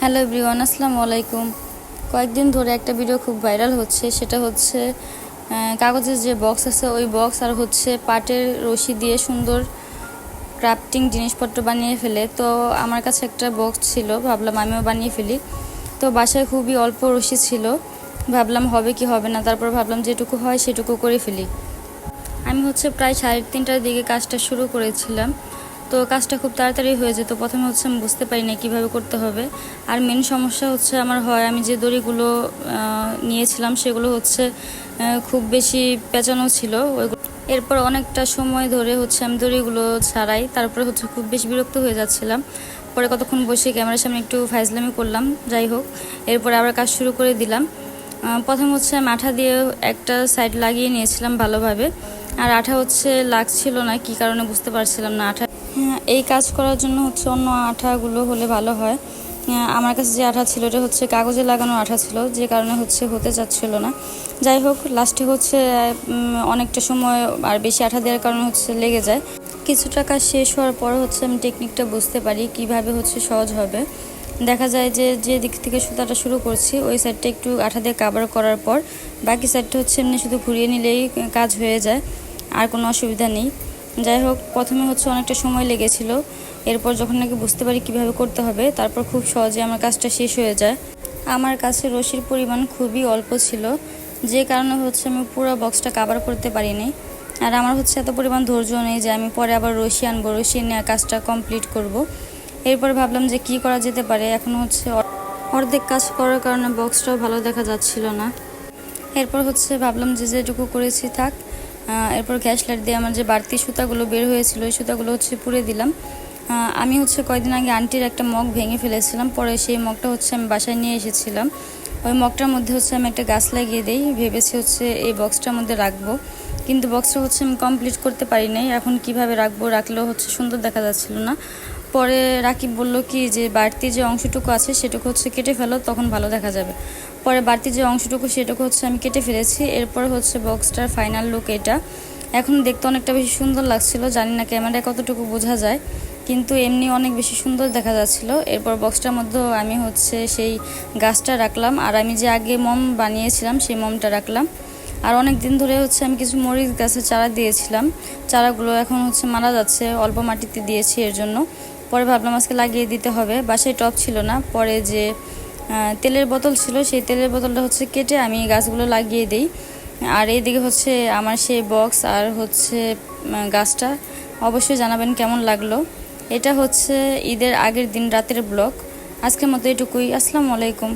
Hello everyone, আসসালামু আলাইকুম। কয়েকদিন ধরে একটা ভিডিও খুব ভাইরাল হচ্ছে, সেটা হচ্ছে কাগজের যে বক্স আছে ওই বক্স আর হচ্ছে পাটের রশি দিয়ে সুন্দর ক্রাফটিং জিনিসপত্র বানিয়ে ফেলে। তো আমার কাছে একটা বক্স ছিল, ভাবলাম আমিও বানিয়ে ফেলি। তো বাসায় খুবই অল্প রশি ছিল, ভাবলাম হবে কি হবে না, তারপর ভাবলাম যেটুকু হয় সেটুকু করে ফেলি। আমি হচ্ছে প্রায় 3:30টার দিকে কাজটা শুরু করেছিলাম। তো কাজটা খুব তাড়াতাড়ি হয়ে যেত। প্রথমে হচ্ছে আমি বুঝতে পারি না কীভাবে করতে হবে। আর মেন সমস্যা হচ্ছে আমার হয় আমি যে দড়িগুলো নিয়েছিলাম সেগুলো হচ্ছে খুব বেশি পেঁচানো ছিল ওইগুলো। এরপর অনেকটা সময় ধরে হচ্ছে আমি দড়িগুলো ছাড়াই, তারপরে হচ্ছে খুব বেশি বিরক্ত হয়ে যাচ্ছিলাম। পরে কতক্ষণ বসে ক্যামেরার সামনে একটু ফাইজলামি করলাম, যাই হোক। এরপরে আবার কাজ শুরু করে দিলাম। প্রথম হচ্ছে আমি আঠা দিয়ে একটা সাইড লাগিয়ে নিয়েছিলাম ভালোভাবে, আর আঠা হচ্ছে লাগছিল না, কি কারণে বুঝতে পারছিলাম না। আঠা এই কাজ করার জন্য হচ্ছে অন্য আঠাগুলো হলে ভালো হয়। আমার কাছে যে আঠা ছিল এটা হচ্ছে কাগজে লাগানো আঠা ছিল, যে কারণে হচ্ছে হতে চাচ্ছিল না। যাই হোক, লাস্টে হচ্ছে অনেকটা সময় আর বেশি আঠা দেওয়ার কারণে হচ্ছে লেগে যায়। কিছুটা কাজ শেষ হওয়ার পর হচ্ছে আমি টেকনিকটা বুঝতে পারি কিভাবে হচ্ছে সহজ হবে। দেখা যায় যে যে দিক থেকে সুতাটা শুরু করছি ওই সাইডটা একটু আঠা দিয়ে কাভার করার পর বাকি সাইডটা হচ্ছে এমনি শুধু ঘুরিয়ে নিলেই কাজ হয়ে যায়, আর কোনো অসুবিধা নেই। যাই হোক, প্রথমে হচ্ছে অনেকটা সময় লেগেছিল। এরপর যখন নাকি বুঝতে পারি কিভাবে করতে হবে, তারপর খুব সহজে আমার কাজটা শেষ হয়ে যায়। আমার কাছে রশির পরিমাণ খুবই অল্প ছিল, যে কারণে হচ্ছে আমি পুরো বক্সটা কাভার করতে পারিনি। আর আমার হচ্ছে এত পরিমাণ ধৈর্য নেই যে আমি পরে আবার রশি আনবো, রশি নিয়ে কাজটা কমপ্লিট করব। এরপর ভাবলাম যে কি করা যেতে পারে। এখন হচ্ছে অর্ধেক কাজ করার কারণে বক্সটাও ভালো দেখা যাচ্ছিল না। এরপর হচ্ছে ভাবলাম যে যেটুকু করেছি থাক। এরপর গ্যাস লাইট দিয়ে আমার যে বাড়তি সুতাগুলো বের হয়েছিল ওই সুতাগুলো হচ্ছে পুড়ে দিলাম। আমি হচ্ছে কয়েকদিন আগে আন্টির একটা মগ ভেঙে ফেলেছিলাম, পরে সেই মগটা হচ্ছে আমি বাসায় নিয়ে এসেছিলাম। ওই মগটার মধ্যে হচ্ছে আমি একটা গাছ লাগিয়ে দিই, ভেবেছি হচ্ছে এই বক্সটার মধ্যে রাখবো, কিন্তু বক্সটা হচ্ছে আমি কমপ্লিট করতে পারি নাই। এখন কিভাবে রাখবো, রাখলেও হচ্ছে সুন্দর দেখা যাচ্ছিল না। পরে রাকিব বলল কি যে বাড়তি যে অংশটুকু আছে সেটুকু হচ্ছে কেটে ফেলো, তখন ভালো দেখা যাবে। পরে বাড়তি যে অংশটুকু সেটুকু হচ্ছে আমি কেটে ফেলেছি। এরপর হচ্ছে বক্সটার ফাইনাল লুক এটা। এখন দেখতে অনেকটা বেশি সুন্দর লাগছিল, জানি না ক্যামেরায় কতটুকু বোঝা যায়, কিন্তু এমনি অনেক বেশি সুন্দর দেখা যাচ্ছিল। এরপর বক্সটার মধ্যেও আমি হচ্ছে সেই গাছটা রাখলাম, আর আমি যে আগে মম বানিয়েছিলাম সেই মমটা রাখলাম। আর অনেক দিন ধরে হচ্ছে আমি কিছু মরিচ গাছের চারা দিয়েছিলাম, চারাগুলো এখন হচ্ছে মারা যাচ্ছে, অল্প মাটিতে দিয়েছি এর জন্য। পরে ভাবলাম আজকে লাগিয়ে দিতে হবে। বাসায় টব ছিল না, পরে যে তেলের বোতল ছিল সেই তেলের বোতলটা হচ্ছে কেটে আমি গাছগুলো লাগিয়ে দিই। আর এইদিকে হচ্ছে আমার সেই বক্স আর হচ্ছে গাছটা। অবশ্যই জানাবেন কেমন লাগলো। এটা হচ্ছে ঈদের আগের দিন রাতের ব্লগ। আজকের মতো এটুকুই। আসসালামু আলাইকুম।